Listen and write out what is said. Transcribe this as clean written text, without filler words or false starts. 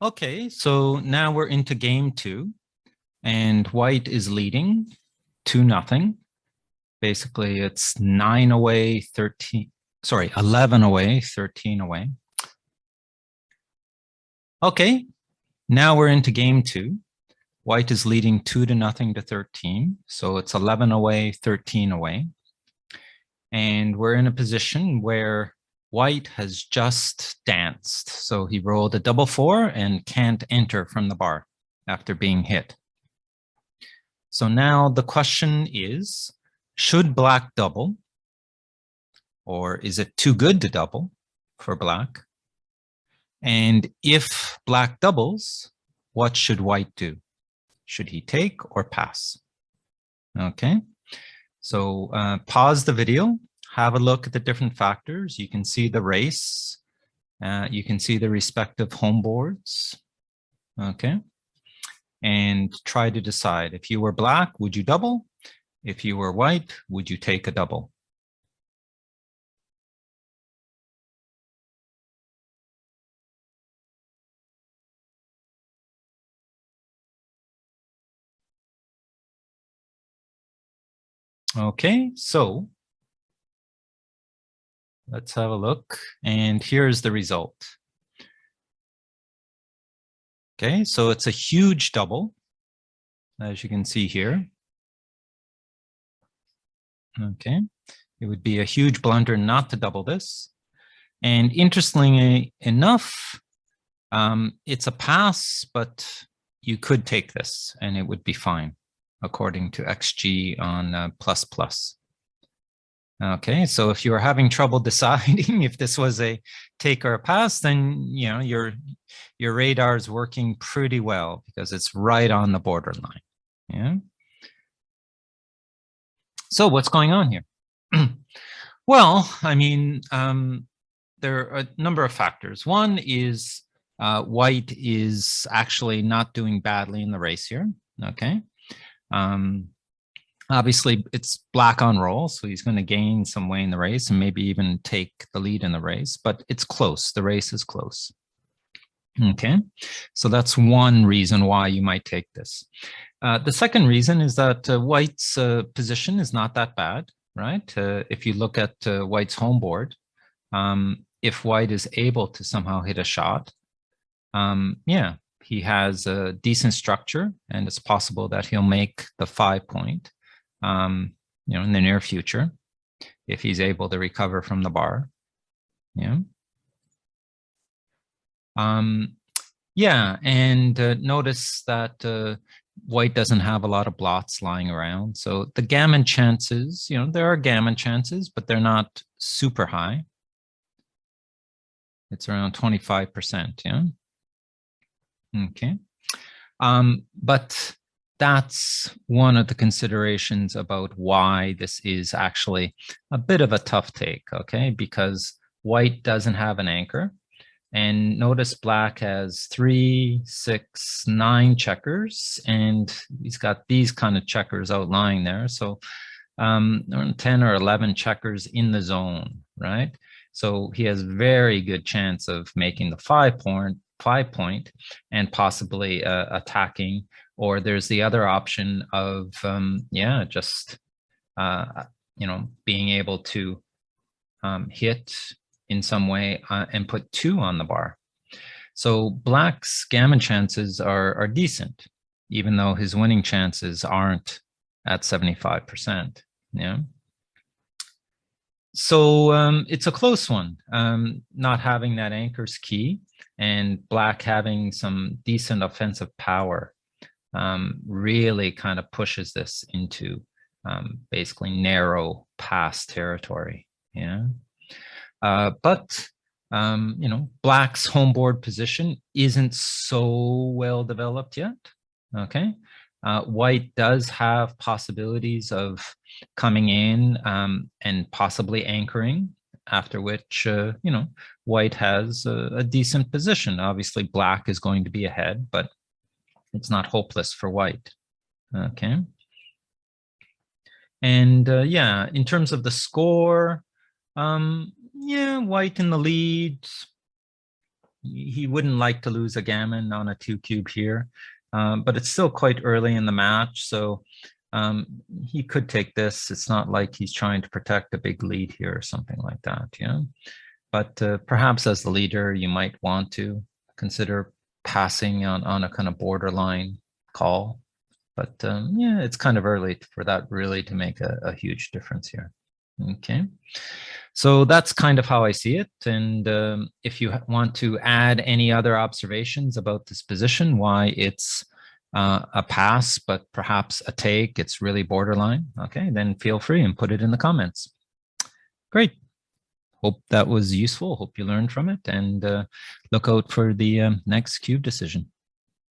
Okay, so now we're into game two, and white is leading 2-0. Basically, it's 9 away, 13, sorry, 11 away, 13 away. Okay, now we're into game two. White is leading 2-0 to 13. So it's 11 away, 13 away. And we're in a position where white has just danced. So he rolled a double four and can't enter from the bar after being hit. So now the question is, should black double? Or is it too good to double for black? And if black doubles, what should white do? Should he take or pass? Okay, so pause the video, have a look at the different factors. You can see the race. You can see the respective home boards. Okay, and try to decide. If you were black, would you double? If you were white, would you take a double? Okay, so let's have a look. And here's the result. Okay, so it's a huge double, as you can see here. Okay, it would be a huge blunder not to double this. And interestingly enough, it's a pass, but you could take this and it would be fine, according to XG on plus plus. Okay, so if you were having trouble deciding if this was a take or a pass, then you know your radar is working pretty well because it's right on the borderline. Yeah. So what's going on here? Well, I mean, there are a number of factors. One is white is actually not doing badly in the race here. Okay. Obviously, it's black on roll, so he's going to gain some way in the race and maybe even take the lead in the race, but it's close. The race is close. Okay, so that's one reason why you might take this. The second reason is that white's position is not that bad, right? If you look at white's home board, if white is able to somehow hit a shot, yeah, he has a decent structure, and it's possible that he'll make the 5 point. You know, in the near future, if he's able to recover from the bar. Yeah. Yeah, and notice that white doesn't have a lot of blots lying around. So the gammon chances, you know, there are gammon chances, but they're not super high. It's around 25%, yeah. Okay. But that's one of the considerations about why this is actually a bit of a tough take, okay? Because white doesn't have an anchor. And notice black has 3, 6, 9 checkers, and he's got these kind of checkers outlying there. So 10 or 11 checkers in the zone, right? So he has very good chance of making the 5 point and possibly attacking. Or there's the other option of, yeah, just, you know, being able to hit in some way and put 2 on the bar. So black's gammon chances are decent, even though his winning chances aren't at 75%. Yeah. So it's a close one. Not having that anchor's key, and black having some decent offensive power really kind of pushes this into basically narrow pass territory. Yeah. But you know, black's home board position isn't so well developed yet. Okay. White does have possibilities of coming in and possibly anchoring, after which, you know, white has a decent position. Obviously, black is going to be ahead, but it's not hopeless for white. Okay. And yeah, in terms of the score, yeah, white in the lead, he wouldn't like to lose a gammon on a 2-cube here, but it's still quite early in the match, so he could take this. It's not like he's trying to protect a big lead here or something like that, yeah. But perhaps as the leader, you might want to consider passing on a kind of borderline call. But yeah, it's kind of early for that really to make a huge difference here. Okay, so that's kind of how I see it. And if you want to add any other observations about this position, why it's a pass, but perhaps a take, it's really borderline, okay, then feel free and put it in the comments. Great. Hope that was useful. Hope you learned from it, and look out for the next cube decision.